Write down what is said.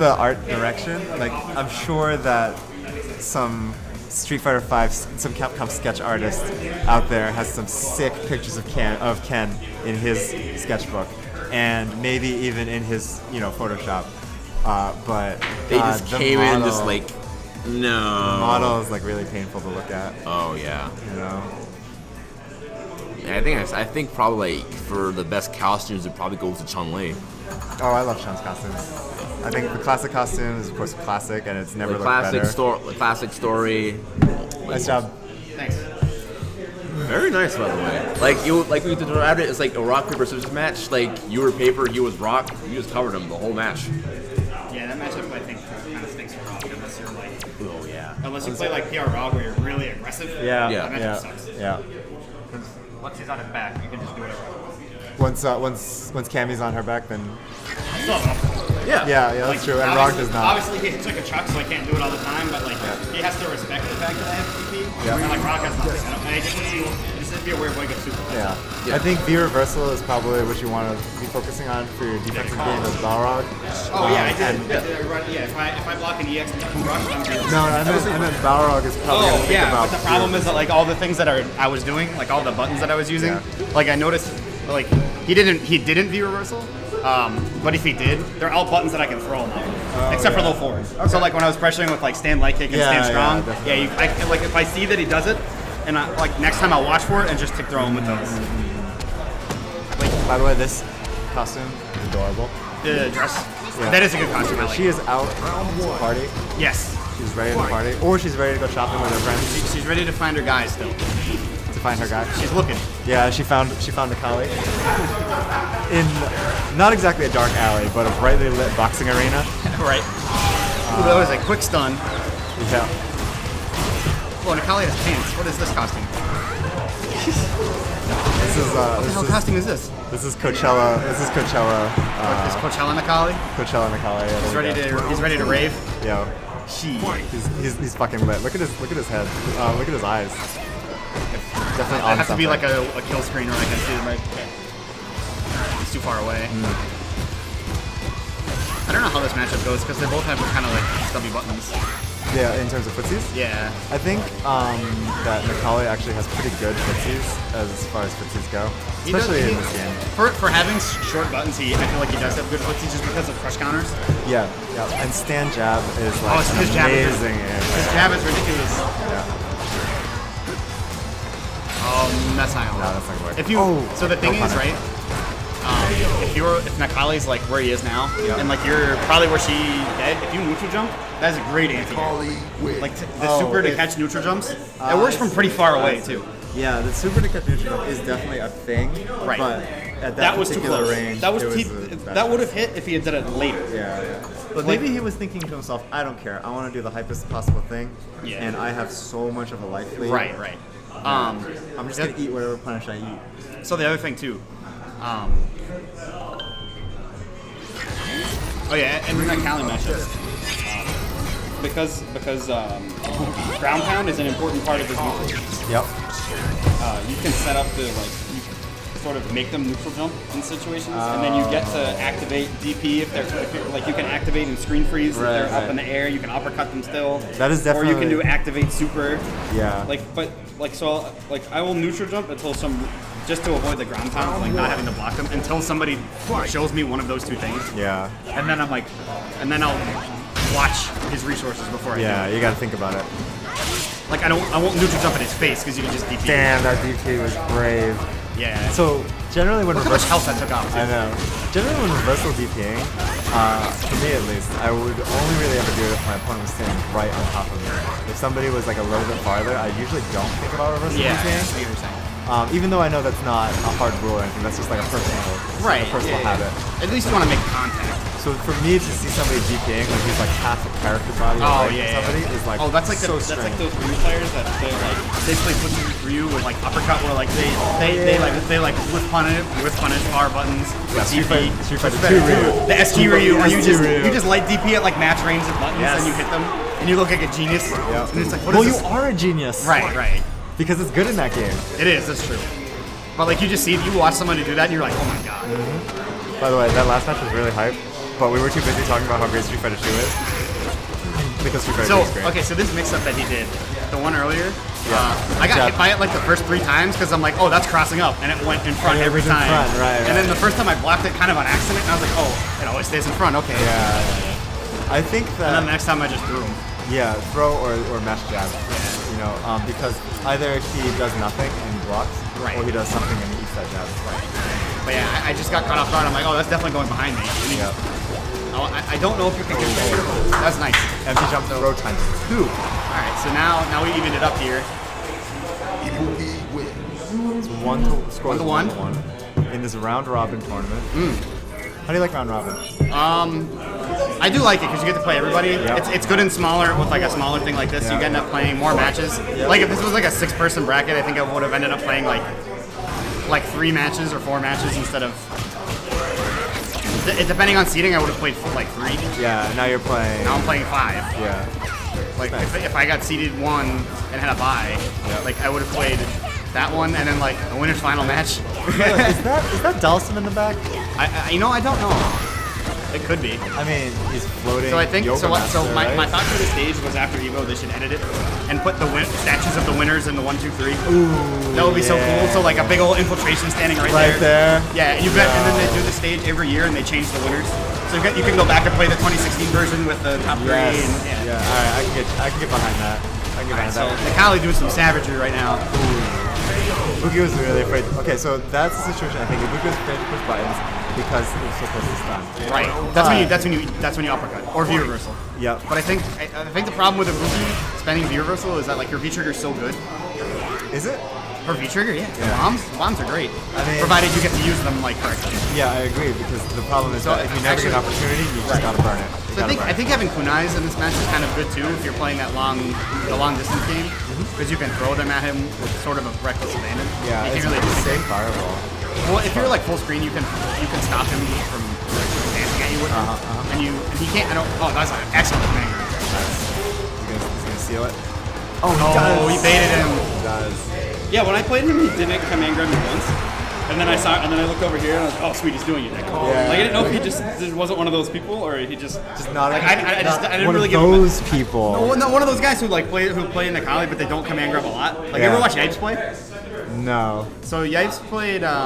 The art direction, like I'm sure that some Street Fighter 5, some Capcom sketch artist out there has some sick pictures of Ken in his sketchbook, and maybe even in his Photoshop. But they just came model, in just like, no. The model is like really painful to look at. Oh yeah. Yeah, I think probably for the best costumes it probably goes to Chun-Li. Oh, I love Chun's costumes. I think the classic costume is, of course, classic, and it's never looked better. The classic story. Nice job. Thanks. Very nice, by the way. Like we described it, it's like a rock paper scissors match. Like you were paper, he was rock. You just covered him the whole match. Yeah, that matchup I think kind of stinks for rock unless you're like. Oh yeah. Unless you play like PR Rock where you're really aggressive. Yeah. That matchup sucks. Yeah. Once he's on his back, you can just do whatever. Once Cammy's on her back, then. Yeah, that's true. And Rock does not. Obviously, he took a chuck, so I can't do it all the time. But he has to respect the fact that I have DP. Yeah. And like Rock has nothing. I just want to this would be a weird way to get super. Yeah. I think V reversal is probably what you want to be focusing on for your defensive game as Balrog. Oh yeah, I did. If I block an EX and rush, I'm good. No, I meant Balrog is probably. But the problem is that like all the things that I was doing, like all the buttons that I was using, like I noticed, like he didn't V reversal. But if he did, they're all buttons that I can throw now, except for low forwards. Okay. So like when I was pressuring with like stand light kick and stand strong, like if I see that he does it, and next time I'll watch for it and just throw him with those. By the way, this costume is adorable. The dress, that is a good costume. She is out to party. Yes. She's ready to party, or she's ready to go shopping with her friends. She's ready to find her guys still. To find her guy. She's looking. Yeah, she found Necali in not exactly a dark alley, but a brightly lit boxing arena. Right. That was a quick stun. Yeah. Well, Necali has pants. What is this costume? This is what the hell costume is this? This is Coachella. This is Coachella. Is Coachella Necali? Coachella Necali. Yeah, he's ready to rave. Yo. He's fucking lit. Look at his head. Look at his eyes. Definitely on it has something. to be like a kill screen or I can see like it's too far away. I don't know how this matchup goes because they both have kind of like stubby buttons. Yeah, in terms of footsies? Yeah. I think that Necali actually has pretty good footsies as far as footsies go, especially in this game. For having short buttons, I feel like he does have good footsies just because of crush counters. Yeah. And stand jab is like his amazing. His jab is ridiculous. Yeah. That's not gonna work. No, that's not gonna work. So the thing is, right? If Necali's like where he is now, and like you're probably where she dead, if you neutral jump, that's a great anti-air. Like the super to catch neutral jumps, it works from pretty far away too. Yeah, the super to catch neutral jump is definitely a thing. Right. But at that was too particular close. range, That would have hit if he had done it later. Yeah. But maybe he was thinking to himself, I don't care. I want to do the hypest possible thing. Yeah. And I have so much of a life lead. Right. I'm just gonna eat whatever punish I eat. So the other thing too, and in that Cali matchup, because ground pound is an important part of his neutral. Yep. You can set up you sort of make them neutral jump in situations, and then you get to activate DP if you're like you can activate and screen freeze if they're up in the air. You can uppercut them still. That is definitely. Or you can do activate super. Yeah. I will neutral jump until just to avoid the ground pound, like not having to block them until somebody shows me one of those two things. Yeah. And then I'll watch his resources before I do it. Yeah, you gotta think about it. Like I won't neutral jump in his face because you can just DP. Damn, that DP was brave. Yeah. So generally when look how much health I took off. I know. Generally when reversal DPing, for me at least, I would only really ever do it if my opponent was standing right on top of me. If somebody was like a little bit farther, I usually don't think about reversal DPing. Yeah, I see what you're saying. Even though I know that's not a hard rule or anything, that's just like a personal habit. At least you want to make contact. So for me to see somebody DPing when he's like half a character body somebody is like that's like so that's strange. like those Ryu players that they play Ryu with like uppercut where like they whiff punish R buttons with DP. Street Fighter 2 Ryu. The ST Ryu where you just light DP at like match range of buttons and you hit them and you look like a genius. Yeah. And it's like what is this? You are a genius. Right. Because it's good in that game. It is, that's true. But like you watch somebody do that and you're like, oh my god. By the way, that last match was really hype. but we were too busy talking about how great Street Fighter 2 is. Because Street Fighter 2 is great. Okay, so this mix-up that he did, the one earlier, Yeah. I got hit by it like the first 3 times because I'm like, oh, that's crossing up, and it went in front And it every was in time. front, right, And then right. the first time I blocked it kind of on accident, and I was like, oh, it always stays in front, okay. Yeah. I think And then the that, next time I just threw him. yeah, throw or mash jab. You know, because either he does nothing and he blocks, Right. or he does something and he eats that jab. But yeah, I just got caught off guard. I'm like, oh, that's definitely going behind me. Yeah. Oh, I don't know if you can get that. That's nice. Empty jump throw times 2. All right, so now we evened it up here. It's 1 to score 1 to 1 in this round robin tournament. How do you like round robin? I do like it because you get to play everybody. Yeah. It's good and smaller with like a smaller thing like this. Yeah. You end up playing more matches. Like if this was like a 6-person bracket, I think I would have ended up playing like 3 matches or 4 matches instead of. Depending on seating, I would have played like 3. Yeah, now you're playing. Now I'm playing 5. Yeah. Like Nice. if I got seated 1 and had a bye, like I would have played that one and then like a winner's final match. is that Dalsum in the back? I don't know. It could be. I mean, he's floating. So I think yoga master, my right? thought for the stage was after Evo they should edit it and put the statues of the winners in the 1, 2, 3. Ooh, That would be so cool. yeah. So like a big old infiltration standing right Right there. Yeah, and and then they do the stage every year and they change the winners. So you can go back and play the 2016 version with the top 3. Yes. And, Yeah. All right, I can get behind that. I can get behind So that. Necali doing some savagery right now. Ibuki was really afraid. Okay, so that's the situation. I think Ibuki was afraid to push buttons because it was so close to stun. Right. That's when you uppercut or V reversal. Yep. But I think the problem with Ibuki spending V reversal is that like your V trigger is so good. Is it? Her V trigger, yeah. Yeah. Bombs are great. I mean- provided you get to use them like correctly. Yeah, I agree because the problem is So, that if you never get an actually- opportunity, you just Right. gotta burn it. You So gotta burn I it. think having kunais in this match is kind of good too if you're playing the long distance game because you can throw them at him with sort of a reckless abandon. Yeah, you it's can't really do safe anything. fireball. Well, if you're like full screen, you can stop him from dancing at you with him, and he can't. Oh, that's an excellent command. He's gonna seal it. Oh, he baited him. He does. Yeah, when I played him, he didn't command grab me once. And then I looked over here and I was like, oh, sweet, he's doing it. Like, Yeah. I didn't know if he just wasn't one of those people or he just. Just not, Like, I didn't one really of give him a- those people. No, one of those guys who play in Necali, but they don't command grab a lot. Like, you Yeah. ever watch Yipes play? No. So Yipes played.